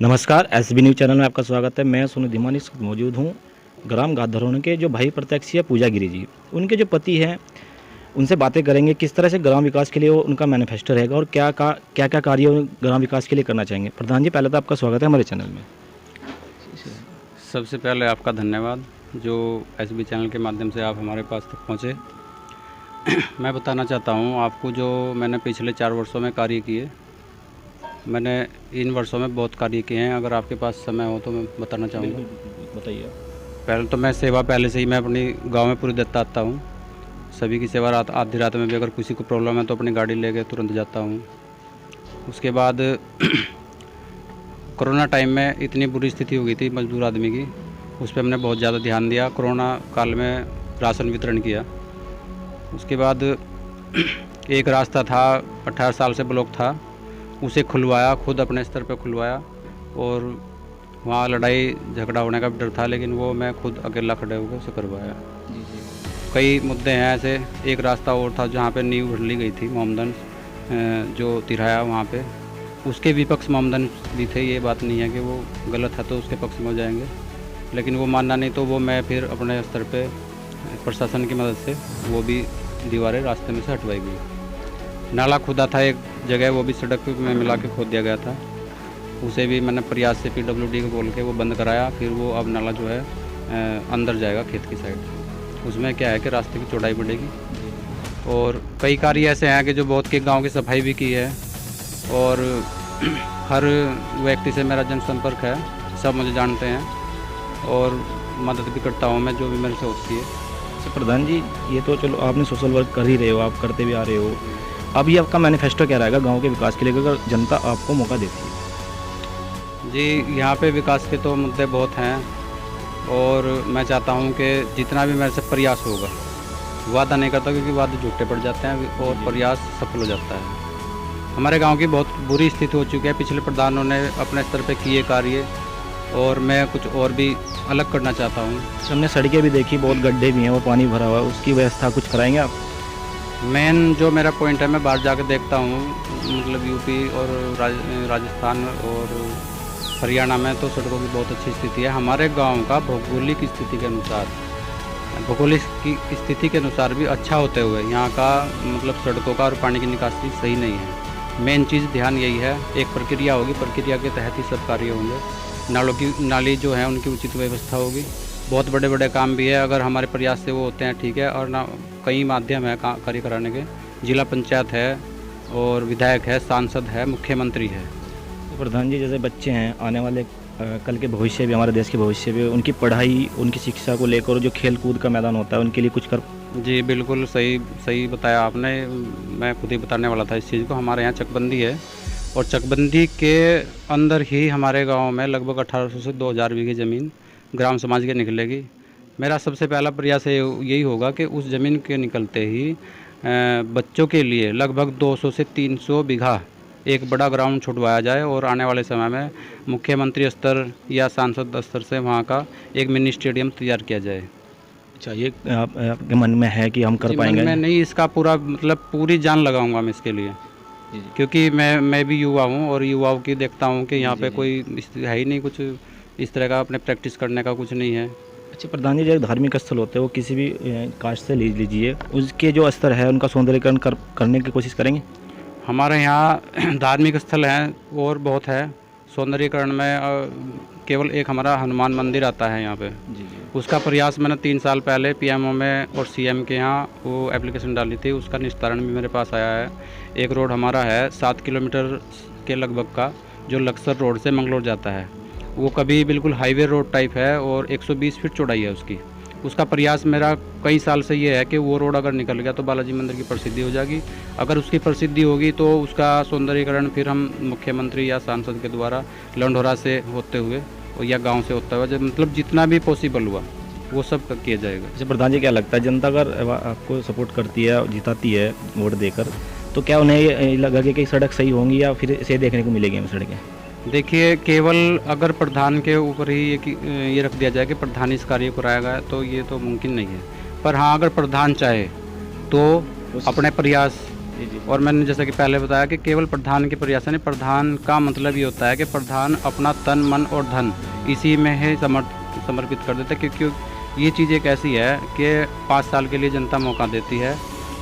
नमस्कार, SB news channel में आपका स्वागत है। मैं सोनू धीमान इस वक्त मौजूद हूँ ग्राम गाधरोन के जो भाई प्रत्यक्ष है पूजा गिरी जी। उनके जो पति हैं उनसे बातें करेंगे किस तरह से ग्राम विकास के लिए उनका मैनिफेस्टो रहेगा और क्या क्या कार्य वो ग्राम विकास के लिए करना चाहेंगे। प्रधान जी, पहले तो आपका स्वागत है हमारे चैनल में। सबसे पहले आपका धन्यवाद जो एसबी चैनल के माध्यम से आप हमारे पास तक पहुँचे। मैं बताना चाहता हूँ आपको जो मैंने पिछले 4 वर्षों में कार्य किए। मैंने इन वर्षों में बहुत कार्य किए हैं। अगर आपके पास समय हो तो मैं बताना चाहूँगा। बताइए। पहले तो मैं सेवा पहले से ही मैं अपनी गांव में पूरी देता आता हूँ। सभी की सेवा आधी रात में भी अगर किसी को प्रॉब्लम है तो अपनी गाड़ी लेके तुरंत जाता हूँ। उसके बाद कोरोना टाइम में इतनी बुरी स्थिति हो गई थी मजदूर आदमी की, उस पर हमने बहुत ज़्यादा ध्यान दिया। कोरोना काल में राशन वितरण किया। उसके बाद एक रास्ता था 18 साल से ब्लॉक था, उसे खुलवाया, खुद अपने स्तर पर खुलवाया। और वहाँ लड़ाई झगड़ा होने का भी डर था, लेकिन वो मैं खुद अकेला खड़े होकर उसे करवाया। कई मुद्दे हैं ऐसे। एक रास्ता और था जहाँ पे नींव भर ली गई थी मोमदन जो तिराया, वहाँ पे उसके विपक्ष मोमदन भी थे। ये बात नहीं है कि वो गलत है तो उसके पक्ष में हो जाएंगे, लेकिन वो मानना नहीं तो वो मैं फिर अपने स्तर पे प्रशासन की मदद से वो भी दीवारें रास्ते में से हटवाई गई। नाला खुदा था एक जगह, वो भी सड़क में मिला के खोद दिया गया था। उसे भी मैंने प्रयास से PWD को बोल के वो बंद कराया। फिर वो अब नाला जो है अंदर जाएगा खेत की साइड। उसमें क्या है कि रास्ते की चौड़ाई बढ़ेगी। और कई कार्य ऐसे हैं कि जो बहुत के गांव की सफाई भी की है। और हर व्यक्ति से मेरा जनसंपर्क है, सब मुझे जानते हैं और मदद भी करता हूँ मैं जो भी मेरे से होती है। अच्छा प्रधान जी, ये तो चलो आपने सोशल वर्क कर ही रहे हो, आप करते भी आ रहे हो। अभी आपका मैनिफेस्टो क्या रहेगा गांव के विकास के लिए अगर जनता आपको मौका देती है? जी, यहाँ पे विकास के तो मुद्दे बहुत हैं और मैं चाहता हूँ कि जितना भी मेरे से प्रयास होगा, वादा नहीं करता क्योंकि वादे झूठे पड़ जाते हैं और प्रयास सफल हो जाता है। हमारे गांव की बहुत बुरी स्थिति हो चुकी है। पिछले प्रधानों ने अपने स्तर पे किए कार्य और मैं कुछ और भी अलग करना चाहता हूँ। हमने सड़कें भी देखी, बहुत गड्ढे भी हैं और पानी भरा हुआ है, उसकी व्यवस्था कुछ कराएंगे आप? मेन जो मेरा पॉइंट है, मैं बाहर जाकर देखता हूँ, मतलब यूपी और राजस्थान और हरियाणा में तो सड़कों की बहुत अच्छी स्थिति है। हमारे गांव का भौगोलिक स्थिति के अनुसार, भौगोलिक की स्थिति के अनुसार भी अच्छा होते हुए यहाँ का मतलब सड़कों का और पानी की निकासी सही नहीं है। मेन चीज़ ध्यान यही है। एक प्रक्रिया होगी, प्रक्रिया के तहत ही सब कार्य होंगे। नाली जो है उनकी उचित व्यवस्था होगी। बहुत बड़े बड़े काम भी है, अगर हमारे प्रयास से वो होते हैं ठीक है। और ना कई माध्यम है कार्य कराने के। जिला पंचायत है और विधायक है, सांसद है, मुख्यमंत्री है। तो प्रधान जी, जैसे बच्चे हैं आने वाले कल के भविष्य भी, हमारे देश के भविष्य भी, उनकी पढ़ाई उनकी शिक्षा को लेकर जो खेल कूद का मैदान होता है उनके लिए कुछ कर? जी बिल्कुल सही बताया आपने। मैं खुद ही बताने वाला था इस चीज़ को। हमारे यहाँ चकबंदी है और चकबंदी के अंदर ही हमारे गांव में लगभग 1800 से 2000 बीघे ज़मीन ग्राम समाज के निकलेगी। मेरा सबसे पहला प्रयास यही होगा कि उस ज़मीन के निकलते ही बच्चों के लिए लगभग 200 से 300 बीघा एक बड़ा ग्राउंड छुटवाया जाए और आने वाले समय में मुख्यमंत्री स्तर या सांसद स्तर से वहाँ का एक मिनी स्टेडियम तैयार किया जाए। अच्छा, ये आपके मन में है कि हम कर पाएंगे? मैं नहीं, इसका पूरा मतलब पूरी जान लगाऊंगा मैं इसके लिए, क्योंकि मैं भी युवा हूँ और युवाओं की देखता हूँ कि यहाँ पे कोई है ही नहीं कुछ इस तरह का अपने प्रैक्टिस करने का कुछ नहीं है। अच्छा प्रधान जी, जो धार्मिक स्थल होते हैं वो किसी भी कास्ट से लीजिए, उसके जो स्तर है उनका सौंदर्यीकरण करने की कोशिश करेंगे? हमारे यहाँ धार्मिक स्थल हैं और बहुत है। सौंदर्यीकरण में केवल एक हमारा हनुमान मंदिर आता है यहाँ पे। जी। उसका प्रयास मैंने 3 साल पहले PMO में और CM के यहाँ वो एप्लीकेशन डाली थी, उसका निस्तारण भी मेरे पास आया है। एक रोड हमारा है 7 किलोमीटर के लगभग का, जो लक्सर रोड से मंगलोर जाता है। वो कभी बिल्कुल हाईवे रोड टाइप है और 120 फीट चौड़ाई है उसकी। उसका प्रयास मेरा कई साल से ये है कि वो रोड अगर निकल गया तो बालाजी मंदिर की प्रसिद्धि हो जाएगी। अगर उसकी प्रसिद्धि होगी तो उसका सौंदर्यीकरण फिर हम मुख्यमंत्री या सांसद के द्वारा लंढोरा से होते हुए या गांव से होता हुआ, मतलब जितना भी पॉसिबल हुआ वो सब किया जाएगा। जैसे प्रधान जी, क्या लगता है जनता अगर आपको सपोर्ट करती है, जिताती है वोट देकर, तो क्या उन्हें लगा कि सड़क सही होंगी या फिर इसे देखने को मिलेगी हमें सड़कें? देखिए, केवल अगर प्रधान के ऊपर ही ये रख दिया जाए कि प्रधान इस कार्य को कराएगा तो ये तो मुमकिन नहीं है। पर हाँ, अगर प्रधान चाहे तो अपने प्रयास जी जी और मैंने जैसा कि पहले बताया कि केवल प्रधान के प्रयास नहीं, प्रधान का मतलब ये होता है कि प्रधान अपना तन मन और धन इसी में ही समर्पित कर देते हैं, क्योंकि ये चीज़ एक ऐसी है कि 5 साल के लिए जनता मौका देती है।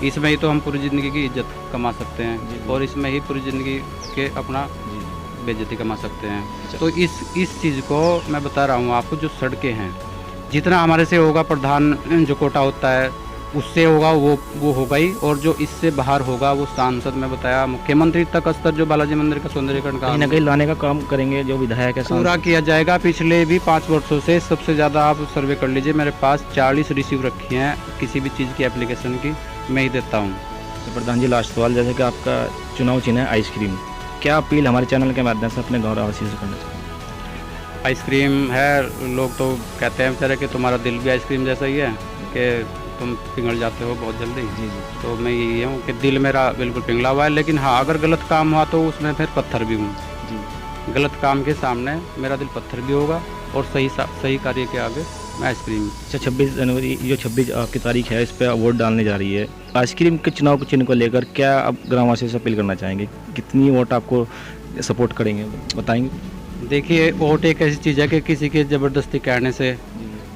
इसमें ही तो हम पूरी ज़िंदगी की इज्जत कमा सकते हैं और इसमें ही पूरी ज़िंदगी के अपना बेइज्जती कमा सकते हैं। तो इस चीज़ को मैं बता रहा हूँ आपको। जो सड़कें हैं, जितना हमारे से होगा, प्रधान जो कोटा होता है उससे होगा वो होगा ही, और जो इससे बाहर होगा वो सांसद, मैं बताया मुख्यमंत्री तक स्तर जो बालाजी मंदिर का सौंदर्यीकरण कहीं ना कहीं लाने का काम करेंगे, जो विधायक है पूरा किया जाएगा। पिछले भी 5 वर्षों से सबसे ज़्यादा आप सर्वे कर लीजिए, मेरे पास 40 रिसीव रखी हैं किसी भी चीज़ की एप्लीकेशन की, मैं ही देता हूँ। तो प्रधान जी, लास्ट सवाल, जैसे कि आपका चुनाव चिन्ह है आइसक्रीम, क्या अपील हमारे चैनल के माध्यम से अपने गाँववासियों से करना चाहिए? आइसक्रीम है, लोग तो कहते हैं बेचारे कि तुम्हारा दिल भी आइसक्रीम जैसा ही है कि तुम पिघल जाते हो बहुत जल्दी। जी जी। तो मैं यही हूँ कि दिल मेरा बिल्कुल पिघला हुआ है, लेकिन हाँ, अगर गलत काम हुआ तो उसमें फिर पत्थर भी हूँ जी। गलत काम के सामने मेरा दिल पत्थर भी होगा, और सही कार्य के आगे मैं आइसक्रीम। अच्छा, 26 जनवरी जो 26 आपकी तारीख है, इस पर वोट डालने जा रही है। आइसक्रीम के चुनाव के चिन्ह को लेकर क्या आप ग्रामवासियों से अपील करना चाहेंगे? कितनी वोट आपको सपोर्ट करेंगे, बताएंगे? देखिए, वोट एक ऐसी चीज़ है कि किसी के ज़बरदस्ती कहने से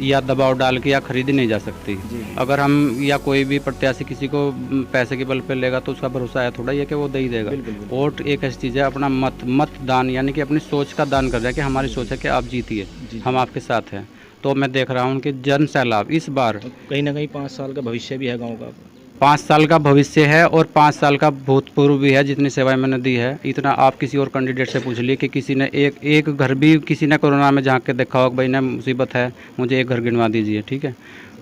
या दबाव डाल के या खरीदी नहीं जा सकती। अगर हम या कोई भी प्रत्याशी किसी को पैसे के बल पे लेगा तो उसका भरोसा है थोड़ा, ये कि वो दे ही देगा। वोट एक ऐसी चीज़ है, अपना मतदान यानी कि अपनी सोच का दान कर रहा है कि हमारी सोच है कि आप जीतिए, हम आपके साथ हैं। तो मैं देख रहा हूँ कि जन सैलाब इस बार कहीं ना कहीं 5 साल का भविष्य भी है गाँव का। 5 साल का भविष्य है और 5 साल का भूतपूर्व भी है, जितनी सेवाएं मैंने दी है। इतना आप किसी और कैंडिडेट से पूछ लिए कि किसी ने एक घर भी किसी ने कोरोना में झांक के देखा हो, भाई ने मुसीबत है मुझे एक घर गिनवा दीजिए, ठीक है।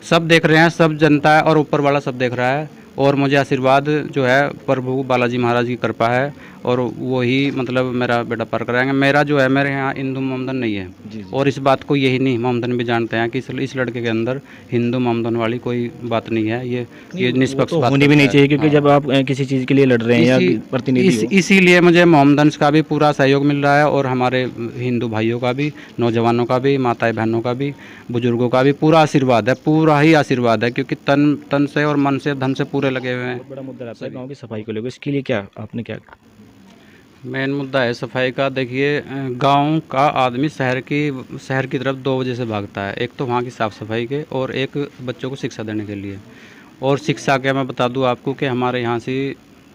सब देख रहे हैं, सब जनता है और ऊपर वाला सब देख रहा है, और मुझे आशीर्वाद जो है प्रभु बालाजी महाराज की कृपा है, और वही मतलब मेरा बेटा पार कराएंगे। मेरा जो है, मेरे यहाँ हिंदू मोमदन नहीं है। और इस बात को यही नहीं, मोमदन भी जानते हैं कि इस लड़के के अंदर हिंदू मोमदन वाली कोई बात नहीं है। ये निष्पक्ष तो बात होनी भी नहीं चाहिए, क्योंकि हाँ। जब आप किसी चीज़ के लिए लड़ रहे हैं या प्रतिनिधि हो। इसीलिए मुझे मोमदन्स का भी पूरा सहयोग मिल रहा है, और हमारे हिंदू भाइयों का भी, नौजवानों का भी, माताएं बहनों का भी, बुजुर्गों का भी पूरा आशीर्वाद है, पूरा ही आशीर्वाद है, क्योंकि तन से और मन से धन से पूरे लगे हुए हैं। बहुत बड़ा मुद्दा रहता है गाँव की सफाई को लेकर, इसके लिए क्या आपने क्या? मेन मुद्दा है सफाई का। देखिए, गांव का आदमी शहर की तरफ 2 वजह से भागता है। एक तो वहाँ की साफ़ सफाई के, और एक बच्चों को शिक्षा देने के लिए। और शिक्षा क्या मैं बता दूँ आपको कि हमारे यहाँ से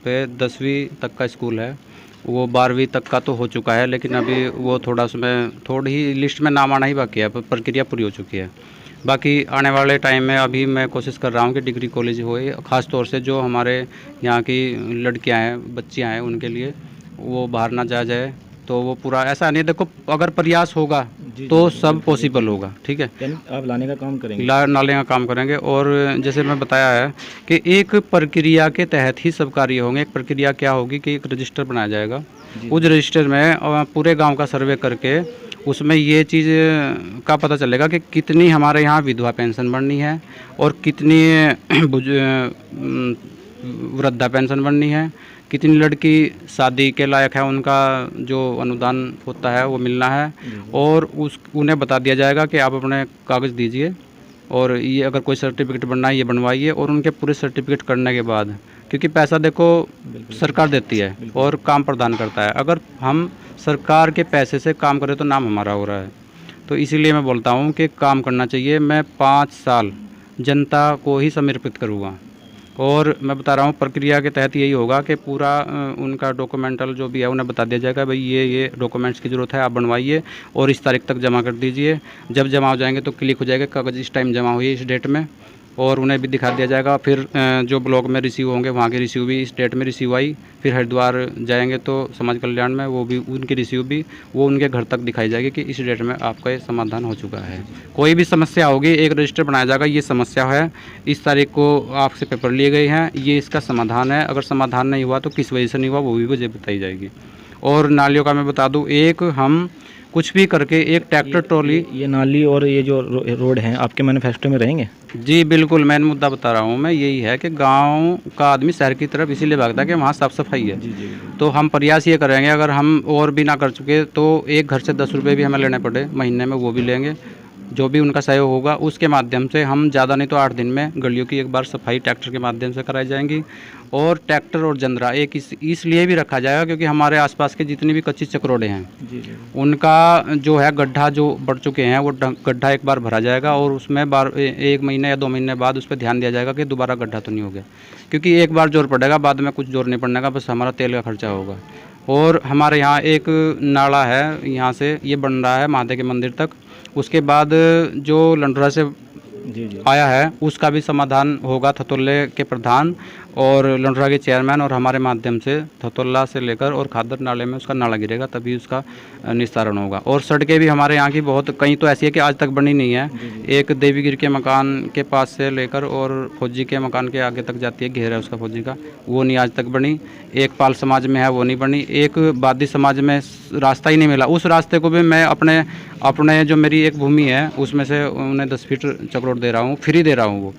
पे 10वीं तक का स्कूल है, वो 12वीं तक का तो हो चुका है, लेकिन अभी वो थोड़ा उसमें थोड़ी ही लिस्ट में नाम आना ही बाकी है, प्रक्रिया पूरी हो चुकी है। बाकी आने वाले टाइम में अभी मैं कोशिश कर रहा हूँ कि डिग्री कॉलेज होए, ख़ास तौर से जो हमारे यहाँ की लड़कियाँ हैं, बच्चियाँ हैं, उनके लिए वो बाहर ना जाए। तो वो पूरा ऐसा नहीं, देखो अगर प्रयास होगा तो सब पॉसिबल होगा, ठीक है। यानी आप लाने का काम करेंगे? नाले का काम करेंगे, और जैसे मैं बताया है कि एक प्रक्रिया के तहत ही सब कार्य होंगे। एक प्रक्रिया क्या होगी कि एक रजिस्टर बनाया जाएगा, उस रजिस्टर में पूरे गांव का सर्वे करके उसमें ये चीज़ का पता चलेगा कि कितनी हमारे यहाँ विधवा पेंशन बननी है, और कितनी वृद्धा पेंशन बननी है, कितनी लड़की शादी के लायक है, उनका जो अनुदान होता है वो मिलना है। और उन्हें बता दिया जाएगा कि आप अपने कागज़ दीजिए, और ये अगर कोई सर्टिफिकेट बनना है ये बनवाइए। और उनके पूरे सर्टिफिकेट करने के बाद, क्योंकि पैसा देखो सरकार देती है और काम प्रदान करता है, अगर हम सरकार के पैसे से काम करें तो नाम हमारा हो रहा है। तो इसीलिए मैं बोलता हूँ कि काम करना चाहिए। मैं 5 साल जनता को ही समर्पित करूँगा, और मैं बता रहा हूँ प्रक्रिया के तहत यही होगा कि पूरा उनका डॉक्यूमेंटल जो भी है उन्हें बता दिया जाएगा, भाई ये डॉक्यूमेंट्स की ज़रूरत है, आप बनवाइए और इस तारीख तक जमा कर दीजिए। जब जमा हो जाएंगे तो क्लिक हो जाएगा कागज़, इस टाइम जमा हुई इस डेट में, और उन्हें भी दिखा दिया जाएगा। फिर जो ब्लॉक में रिसीव होंगे वहाँ की रिसीव भी इस डेट में रिसीव आई, फिर हरिद्वार जाएंगे तो समाज कल्याण में वो भी उनकी रिसीव भी वो उनके घर तक दिखाई जाएगी कि इस डेट में आपका ये समाधान हो चुका है। कोई भी समस्या होगी एक रजिस्टर बनाया जाएगा, ये समस्या है, इस तारीख को आपसे पेपर लिए गए हैं, ये इसका समाधान है। अगर समाधान नहीं हुआ तो किस वजह से नहीं हुआ वो भी वजह बताई जाएगी। और नालियों का मैं बता दूँ, एक हम कुछ भी करके एक ट्रैक्टर ट्रॉली, ये नाली और ये जो रोड हैं आपके मैनिफेस्टो में रहेंगे? जी बिल्कुल, मेन मुद्दा बता रहा हूँ मैं, यही है कि गांव का आदमी शहर की तरफ इसीलिए भागता है कि वहाँ साफ़ सफाई है। तो हम प्रयास ये करेंगे, अगर हम और भी ना कर चुके तो एक घर से 10 रुपये भी हमें लेने पड़े महीने में वो भी लेंगे, जो भी उनका सहयोग होगा उसके माध्यम से हम ज़्यादा नहीं तो 8 दिन में गलियों की एक बार सफाई ट्रैक्टर के माध्यम से कराई जाएंगी। और ट्रैक्टर और जंदरा एक इसलिए भी रखा जाएगा क्योंकि हमारे आसपास के जितनी भी कच्ची चक्रोड़े हैं उनका जो है गड्ढा जो बढ़ चुके हैं वो गड्ढा एक बार भरा जाएगा और उसमें 1 महीने या 2 महीने बाद उस पर ध्यान दिया जाएगा कि दोबारा गड्ढा तो नहीं हो गया, क्योंकि एक बार जोर पड़ेगा बाद में कुछ जोर नहीं पड़ने का, बस हमारा तेल का खर्चा होगा। और हमारे यहाँ एक नाला है, यहाँ से ये बन रहा है महादेव के मंदिर तक, उसके बाद जो लंडोरा से आया है उसका भी समाधान होगा थतोल्ले के प्रधान और लंडोरा के चेयरमैन और हमारे माध्यम से थतोल्ला से लेकर और खादर नाले में उसका नाला गिरेगा तभी उसका निस्तारण होगा। और सड़कें भी हमारे यहाँ की बहुत कई तो ऐसी है कि आज तक बनी नहीं है। एक देवीगिर के मकान के पास से लेकर और फौजी के मकान के आगे तक जाती है, घेर है उसका फौजी का, वो नहीं आज तक बनी। एक पाल समाज में है वो नहीं बनी। एक बादी समाज में रास्ता ही नहीं मिला, उस रास्ते को भी मैं अपने जो मेरी एक भूमि है उसमें से उन्हें 10 फीट चक्रोड़ दे रहा हूँ, फ्री दे रहा हूँ वो।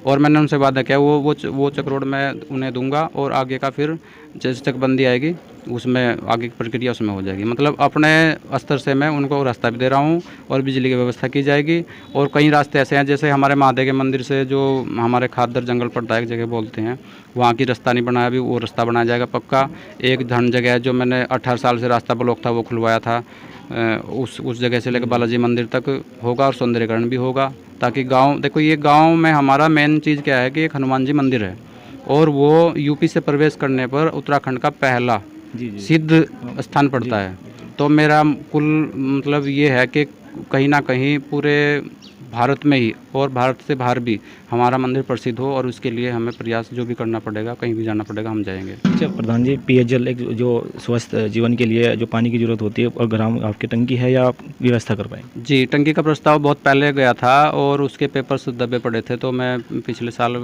और मैंने उनसे वादा किया वो चक्रोड़ मैं उन्हें दूंगा और आगे का फिर जैसे चकबंदी आएगी उसमें आगे की प्रक्रिया उसमें हो जाएगी। मतलब अपने स्तर से मैं उनको रास्ता भी दे रहा हूँ और बिजली की व्यवस्था की जाएगी। और कई रास्ते ऐसे हैं जैसे हमारे महादेव के मंदिर से जो हमारे खादर जंगल पड़ता है एक जगह बोलते हैं, वहाँ की रास्ता नहीं बनाया अभी, वो रास्ता बनाया जाएगा पक्का। एक धन जगह है जो मैंने 18 साल से रास्ता ब्लॉक था वो खुलवाया था, उस जगह से लेकर बालाजी मंदिर तक होगा और सौंदर्यकरण भी होगा ताकि गांव, देखो ये गांव में हमारा मेन चीज़ क्या है कि एक हनुमान जी मंदिर है और वो यूपी से प्रवेश करने पर उत्तराखंड का पहला सिद्ध स्थान पड़ता है। तो मेरा कुल मतलब ये है कि कहीं ना कहीं पूरे भारत में ही और भारत से बाहर भी हमारा मंदिर प्रसिद्ध हो और उसके लिए हमें प्रयास जो भी करना पड़ेगा, कहीं भी जाना पड़ेगा, हम जाएंगे। अच्छा प्रधान जी, पेयजल एक जो स्वस्थ जीवन के लिए जो पानी की जरूरत होती है और ग्राम आपकी टंकी है या आप व्यवस्था कर पाएंगे? जी, टंकी का प्रस्ताव बहुत पहले गया था और उसके पेपर्स दबे पड़े थे, तो मैं पिछले साल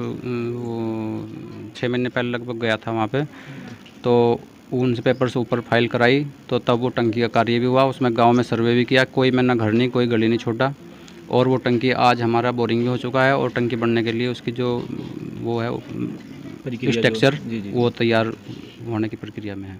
6 महीने पहले लगभग गया था वहाँ पे, तो उन पेपर्स ऊपर फाइल कराई तो तब वो टंकी का कार्य भी हुआ। उसमें गांव में सर्वे भी किया, कोई मैंने घर नहीं कोई गली नहीं छोड़ा और वो टंकी आज हमारा बोरिंग भी हो चुका है और टंकी बनने के लिए उसकी जो वो है स्ट्रक्चर वो तैयार होने की प्रक्रिया में है।